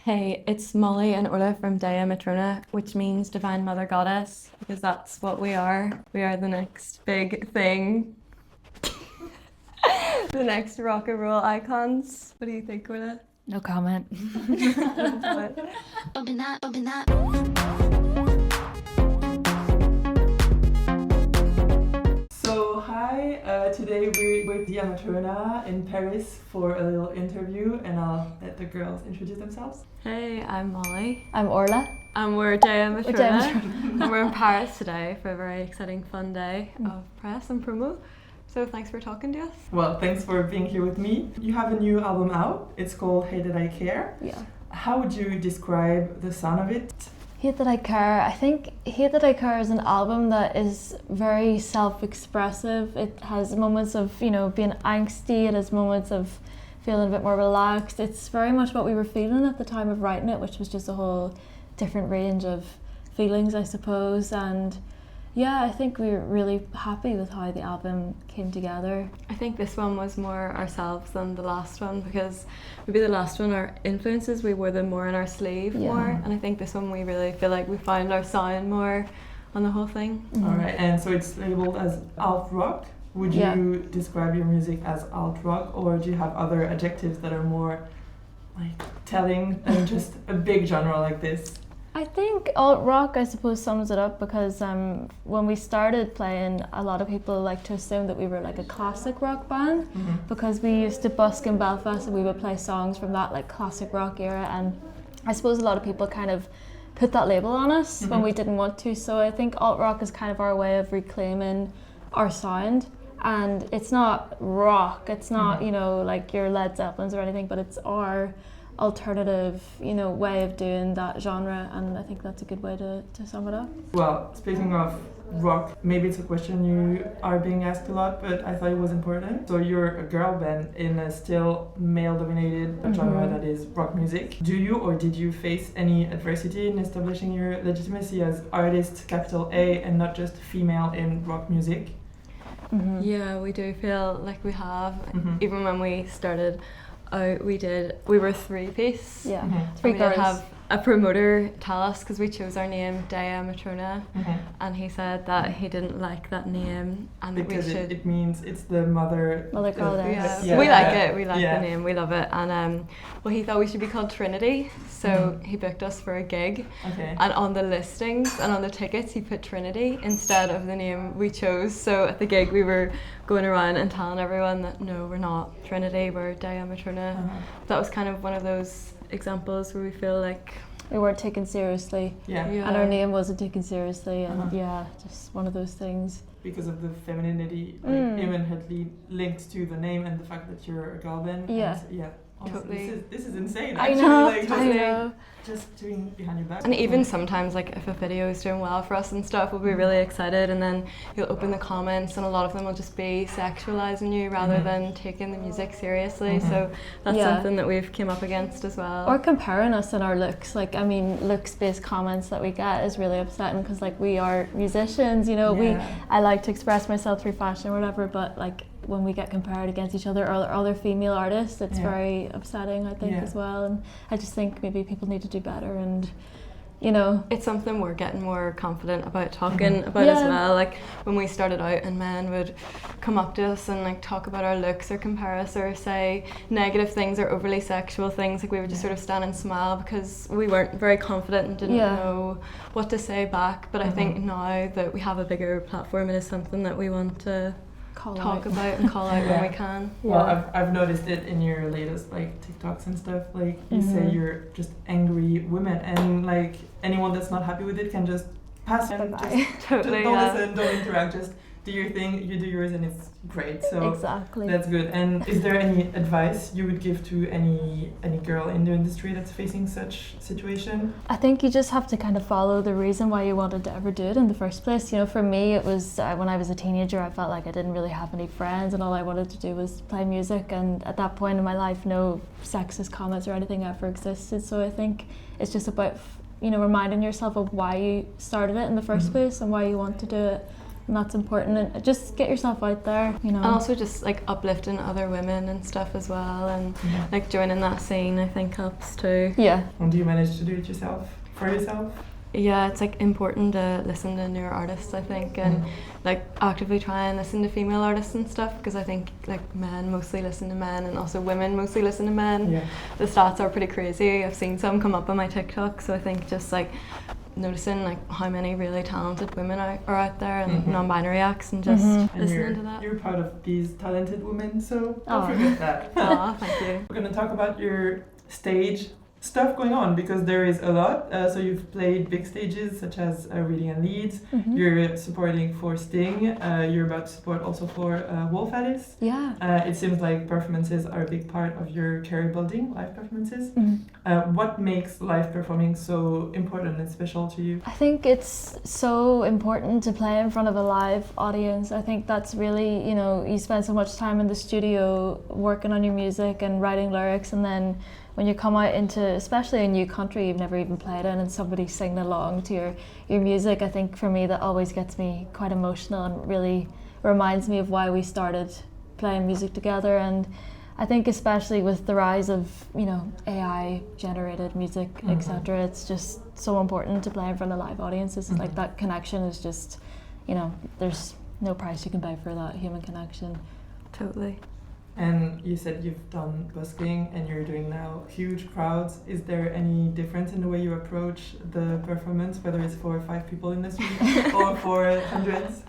Hey, it's Mollie and Orláith from Dea Matrona, which means Divine Mother Goddess, because that's what we are. We are the next big thing. The next rock and roll icons. What do you think, Orláith? No comment. Bumping that. So hi, today we're with Dea Matrona in Paris for a little interview, and I'll let the girls introduce themselves. Hey, I'm Mollie. I'm Orla. And we're Dea Matrona. And we're in Paris today for a very exciting, fun day of press and promo. So thanks for talking to us. Well, thanks for being here with me. You have a new album out. It's called Hey Did I Care? Yeah. How would you describe the sound of it? Hate That I Care. I think Hate That I Care is an album that is very self-expressive. It has moments of, being angsty. It has moments of feeling a bit more relaxed. It's very much what we were feeling at the time of writing it, which was just a whole different range of feelings, I suppose. And yeah, I think we were really happy with how the album came together. I think this one was more ourselves than the last one, because maybe the last one, our influences, we wore them more in our sleeve more, and I think this one we really feel like we found our sound more on the whole thing. Mm-hmm. All right, and so it's labeled as alt rock. Would you describe your music as alt rock, or do you have other adjectives that are more like telling than just a big genre like this? I think alt rock, I suppose, sums it up, because when we started playing, a lot of people like to assume that we were like a classic rock band, because we used to busk in Belfast and we would play songs from that like classic rock era, and I suppose a lot of people kind of put that label on us when we didn't want to. So I think alt rock is kind of our way of reclaiming our sound, and it's not rock, it's not like your Led Zeppelins or anything, but it's our alternative way of doing that genre, and I think that's a good way to sum it up. Well, speaking of rock, maybe it's a question you are being asked a lot, but I thought it was important. So you're a girl band in a still male-dominated genre that is rock music. Do you or did you face any adversity in establishing your legitimacy as artist, capital A, and not just female in rock music? Yeah, we do feel like we have. Even when we started out, we were three-piece. Three We girls. did have a promoter tell us, because we chose our name Dea Matrona, and he said that he didn't like that name, and Because that we should. it means it's the mother goddess. Yeah. We like it. We like the name. We love it. And well, he thought we should be called Trinity, so he booked us for a gig. Okay. And on the listings and on the tickets, he put Trinity instead of the name we chose. So at the gig, we were going around and telling everyone that no, we're not Trinity, we're Dea Matrona. That was kind of one of those examples where we feel like We weren't taken seriously, and our name wasn't taken seriously, and just one of those things. Because of the femininity, like imminently linked to the name and the fact that you're a girl band. Yeah. And, honestly, Totally. this is insane. I Actually, know, like, I know. just doing behind your back. And even sometimes, like, if a video is doing well for us and stuff, we'll be really excited, and then you'll open the comments and a lot of them will just be sexualizing you rather than taking the music seriously. So that's something that we've came up against as well. Or comparing us in our looks. Like, I mean, looks-based comments that we get is really upsetting, because like we are musicians, I like to express myself through fashion or whatever, but like when we get compared against each other or other female artists, it's very upsetting, I think, as well. And I just think maybe people need to do better, and it's something we're getting more confident about talking about as well. Like when we started out and men would come up to us and like talk about our looks or compare us or say negative things or overly sexual things, like we would just sort of stand and smile because we weren't very confident and didn't know what to say back. But I think now that we have a bigger platform, it is something that we want to talk about and call out when we can. Well, I've noticed it in your latest like TikToks and stuff. Like you say you're just angry women, and like anyone that's not happy with it can just pass and just don't listen, don't interact, just do your thing, you do yours, and it's great. So exactly. That's good. And is there any advice you would give to any girl in the industry that's facing such situation? I think you just have to kind of follow the reason why you wanted to ever do it in the first place. For me, it was when I was a teenager, I felt like I didn't really have any friends, and all I wanted to do was play music. And at that point in my life, no sexist comments or anything ever existed. So I think it's just about reminding yourself of why you started it in the first place and why you want to do it. and that's important. And just get yourself out there, you know. And also just like uplifting other women and stuff as well, and like joining that scene I think helps too. Yeah. And do you manage to do it yourself, for yourself? Yeah, it's like important to listen to newer artists, I think, and like actively try and listen to female artists and stuff, because I think like men mostly listen to men and also women mostly listen to men. Yeah. The stats are pretty crazy. I've seen some come up on my TikTok, so I think just like noticing like how many really talented women are out there and non-binary acts, and just listening to that. You're proud of these talented women, so don't Aw. forget that. Aw, thank you. We're going to talk about your stage stuff going on, because there is a lot. So you've played big stages such as Reading and Leeds. You're supporting for Sting. You're about to support also for Wolf Alice. Yeah. It seems like performances are a big part of your career building, live performances. What makes live performing so important and special to you? I think it's so important to play in front of a live audience. I think that's really, you know, you spend so much time in the studio working on your music and writing lyrics, and then when you come out into, especially a new country you've never even played in, and somebody singing along to your music, I think for me that always gets me quite emotional and really reminds me of why we started playing music together. And I think especially with the rise of, you know, AI generated music, etc., it's just so important to play in front of live audiences. Like that connection is just, you know, there's no price you can pay for that human connection. Totally. And you said you've done busking and you're doing now huge crowds. Is there any difference in the way you approach the performance, whether it's for 5 people in the street or for hundreds?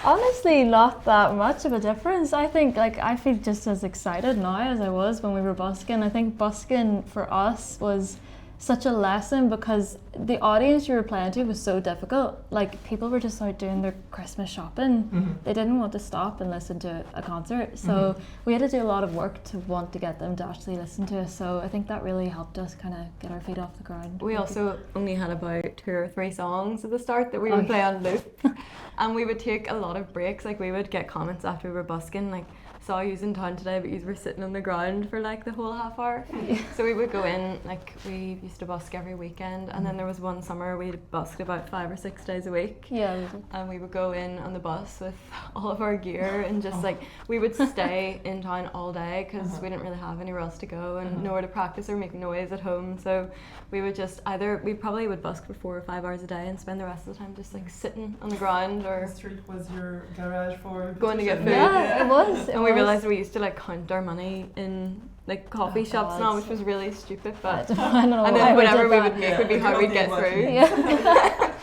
Honestly, not that much of a difference. I think like I feel just as excited now as I was when we were busking. I think busking for us was such a lesson because the audience you were playing to was so difficult. Like people were just out doing their Christmas shopping. They didn't want to stop and listen to a concert. So we had to do a lot of work to want to get them to actually listen to us. So I think that really helped us kind of get our feet off the ground. We also only had about 2 or 3 songs at the start that we would play on loop. And we would take a lot of breaks. Like we would get comments after we were busking, like, saw you in town today, but you were sitting on the ground for like the whole half hour. So we would go in, like we used to busk every weekend, and then there was one summer we busked about 5 or 6 days a week. Yeah. And we would go in on the bus with all of our gear and just like, we would stay in town all day because we didn't really have anywhere else to go and nowhere to practice or make noise at home. So we would just we probably would busk for 4 or 5 hours a day and spend the rest of the time just like sitting on the ground. Or The street was your garage for going to get food. Yeah, it was. And we realised we used to like count our money in like coffee shops now, which was really stupid. But I don't know and why then whatever we did would that. make would be how we'd get through. Yeah.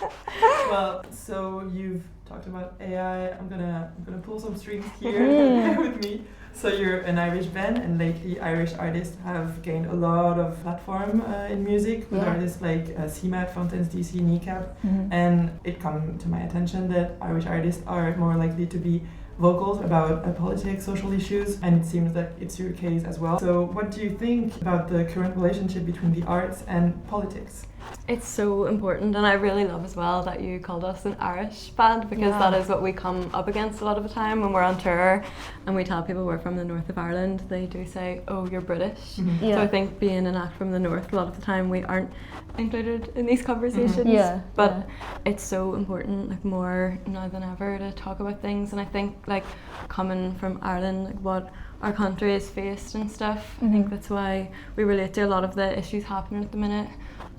Well, so you've talked about AI. I'm gonna pull some strings here with me. So you're an Irish band, and lately Irish artists have gained a lot of platform in music with artists like CMAT, Fountains DC, Kneecap, and it come to my attention that Irish artists are more likely to be vocals about politics, social issues, and it seems that it's your case as well. So what do you think about the current relationship between the arts and politics? It's so important, and I really love as well that you called us an Irish band, because that is what we come up against a lot of the time when we're on tour and we tell people we're from the north of Ireland. They do say, oh, you're British. So I think being an act from the north, a lot of the time we aren't included in these conversations. But it's so important, like more now than ever, to talk about things. And I think like coming from Ireland, like what our country has faced and stuff, I think that's why we relate to a lot of the issues happening at the minute,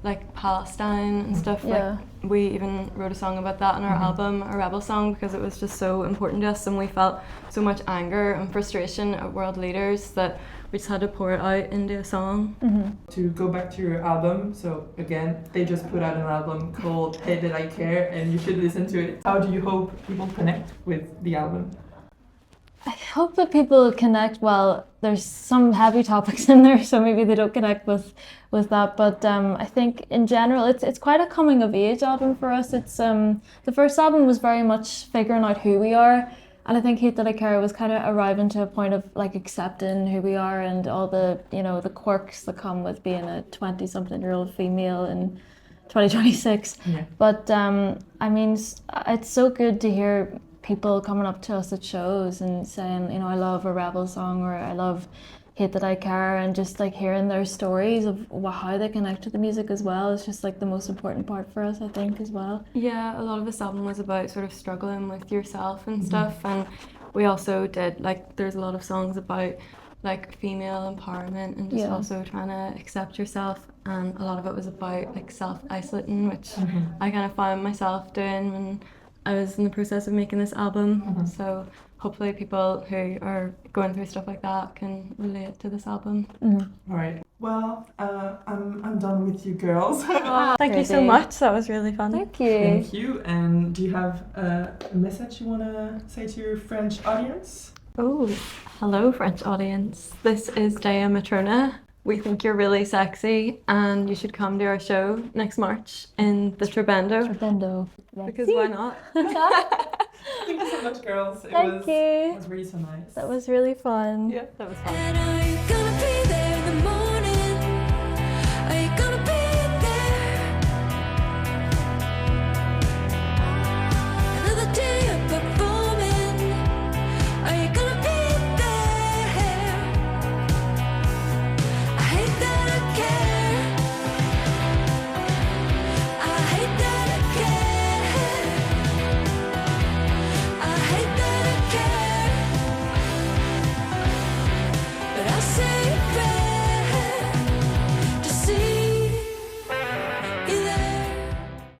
like Palestine and stuff. Like we even wrote a song about that in our album, a rebel song, because it was just so important to us, and we felt so much anger and frustration at world leaders that we just had to pour it out into a song. To go back to your album, so again, they just put out an album called Hey Did I Care, and you should listen to it. How do you hope people connect with the album? I hope that people connect. Well, there's some heavy topics in there, so maybe they don't connect with that. But I think in general, it's quite a coming of age album for us. It's the first album was very much figuring out who we are, and I think Hate That I Care was kind of arriving to a point of like accepting who we are and all the, you know, the quirks that come with being a 20-something-year-old female in 2026. But I mean, it's so good to hear people coming up to us at shows and saying, you know, I love a rebel song, or I love Hate That I Care, and just like hearing their stories of how they connect to the music as well is just like the most important part for us, I think, as well. Yeah, a lot of this album was about sort of struggling with yourself and stuff, and we also did, like, there's a lot of songs about like female empowerment and just also trying to accept yourself, and a lot of it was about like self-isolating, which I kind of found myself doing when I was in the process of making this album. So hopefully people who are going through stuff like that can relate to this album. All right. Well, I'm done with you girls. Thank you so much. That was really fun. Thank you. Thank you. And do you have a message you want to say to your French audience? Oh, hello French audience. This is Dea Matrona. We think you're really sexy and you should come to our show next March in the Trabendo. Because why not? Thank you so much, girls. It Thank you. was really so nice. That was really fun. Yeah, that was fun. And are you gonna be there?